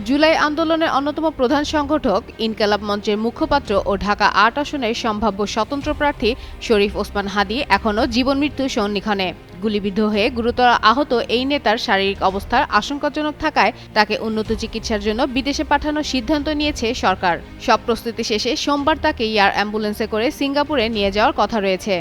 জুলাই আন্দোলনের অন্যতম প্রধান সংগঠক ইনকালাব মঞ্চের মুখপাত্র ও ঢাকা ৮ আসনের সম্ভাব্য স্বতন্ত্র প্রার্থী শরীফ ওসমান হাদী এখনও জীবনমৃত্যু সন্নিক্ষণে। গুলিবিদ্ধ হয়ে গুরুতর আহত এই নেতার শারীরিক অবস্থার আশঙ্কাজনক থাকায় তাকে উন্নত চিকিৎসার জন্য বিদেশে পাঠানোর সিদ্ধান্ত নিয়েছে সরকার। সব প্রস্তুতি শেষে সোমবার তাকে এয়ার অ্যাম্বুলেন্সে করে সিঙ্গাপুরে নিয়ে যাওয়ার কথা রয়েছে।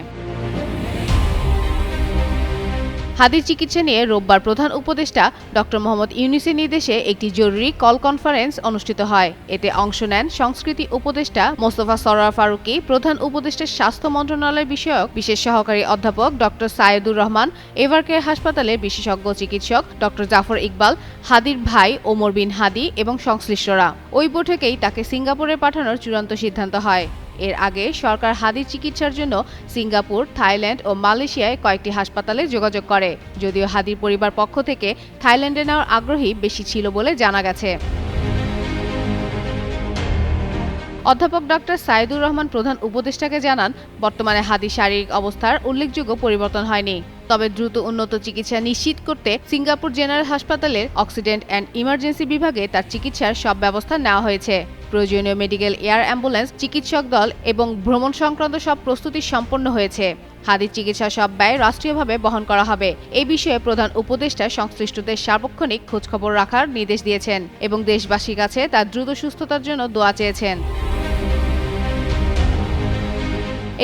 হাদীর চিকিৎসা নিয়ে রোববার প্রধান উপদেষ্টা ড. মোহাম্মদ ইউনূসের নির্দেশে একটি জরুরি কল কনফারেন্স অনুষ্ঠিত হয়। এতে অংশ নেন সংস্কৃতি উপদেষ্টা মোস্তফা সরোয়ার ফারুকী, প্রধান উপদেষ্টার স্বাস্থ্য মন্ত্রণালয় বিষয়ক বিশেষ সহকারী অধ্যাপক ড. সায়েদুর রহমান, এভারকেয়ার হাসপাতালের বিশেষজ্ঞ চিকিৎসক ড. জাফর ইকবাল, হাদীর ভাই ওমর বিন হাদী এবং সংশ্লিষ্টরা। ওই বৈঠকেই তাকে সিঙ্গাপুরে পাঠানোর চূড়ান্ত সিদ্ধান্ত হয়। এর আগে সরকার হাদীর চিকিৎসার জন্য সিঙ্গাপুর, থাইল্যান্ড ও মালয়েশিয়ায় কয়েকটি হাসপাতালে যোগাযোগ করে, যদিও হাদীর পরিবার পক্ষ থেকে থাইল্যান্ডে নেওয়ার আগ্রহী বেশি ছিল বলে জানা গেছে। অধ্যাপক ড. সায়েদুর রহমান প্রধান উপদেষ্টাকে জানান, বর্তমানে হাদীর শারীরিক অবস্থার উল্লেখযোগ্য পরিবর্তন হয়নি। তবে দ্রুত উন্নত চিকিৎসা নিশ্চিত করতে সিঙ্গাপুর জেনারেল হাসপাতালের অক্সিডেন্ট অ্যান্ড ইমার্জেন্সি বিভাগে তার চিকিৎসার সব ব্যবস্থা নেওয়া হয়েছে। প্রয়োজনীয় মেডিকেল এয়ার অ্যাম্বুলেন্স, চিকিৎসক দল এবং ভ্রমণ সংক্রান্ত সব প্রস্তুতি সম্পন্ন হয়েছে। হাদীর চিকিৎসা সব ব্যয় রাষ্ট্রীয়ভাবে বহন করা হবে। এই বিষয়ে প্রধান উপদেষ্টা সংশ্লিষ্টদের সার্বক্ষণিক খোঁজখবর রাখার নির্দেশ দিয়েছেন এবং দেশবাসীর কাছে তার দ্রুত সুস্থতার জন্য দোয়া চেয়েছেন।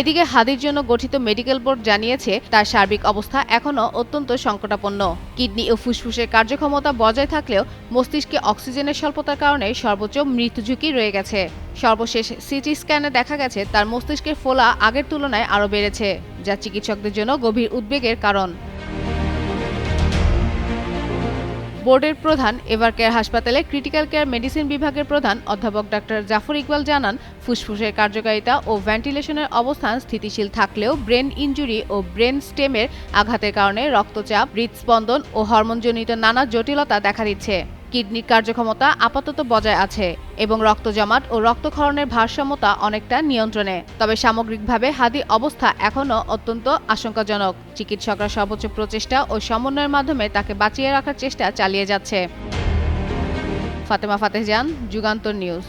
এদিকে হাদীর জন্য গঠিত মেডিকেল বোর্ড জানিয়েছে তার সার্বিক অবস্থা এখনও অত্যন্ত সংকটাপন্ন। কিডনি ও ফুসফুসের কার্যক্ষমতা বজায় থাকলেও মস্তিষ্কে অক্সিজেনের স্বল্পতার কারণে সর্বোচ্চ মৃত্যু ঝুঁকি রয়ে গেছে। সর্বশেষ সিটি স্ক্যানে দেখা গেছে তার মস্তিষ্কের ফোলা আগের তুলনায় আরও বেড়েছে, যা চিকিৎসকদের জন্য গভীর উদ্বেগের কারণ। বোর্ডের প্রধান, এভারকেয়ার হাসপাতালে ক্রিটিক্যাল কেয়ার মেডিসিন বিভাগের প্রধান অধ্যাপক ড. জাফর ইকবাল জানান, ফুসফুসের কার্যকারিতা ও ভেন্টিলেশনের অবস্থান স্থিতিশীল থাকলেও ব্রেন ইনজুরি ও ব্রেন স্টেমের আঘাতের কারণে রক্তচাপ, হৃদস্পন্দন ও হরমোনজনিত নানা জটিলতা দেখা দিচ্ছে। কিডনির কার্যক্ষমতা আপাতত বজায় আছে এবং রক্ত জমাট ও রক্তক্ষরণের ভারসাম্যতা অনেকটা নিয়ন্ত্রণে। তবে সামগ্রিকভাবে হাদীর অবস্থা এখনও অত্যন্ত আশঙ্কাজনক। চিকিৎসকরা সর্বোচ্চ প্রচেষ্টা ও সমন্বয়ের মাধ্যমে তাকে বাঁচিয়ে রাখার চেষ্টা চালিয়ে যাচ্ছে। ফাতেমা ফাতেহ জান, যুগান্তর নিউজ।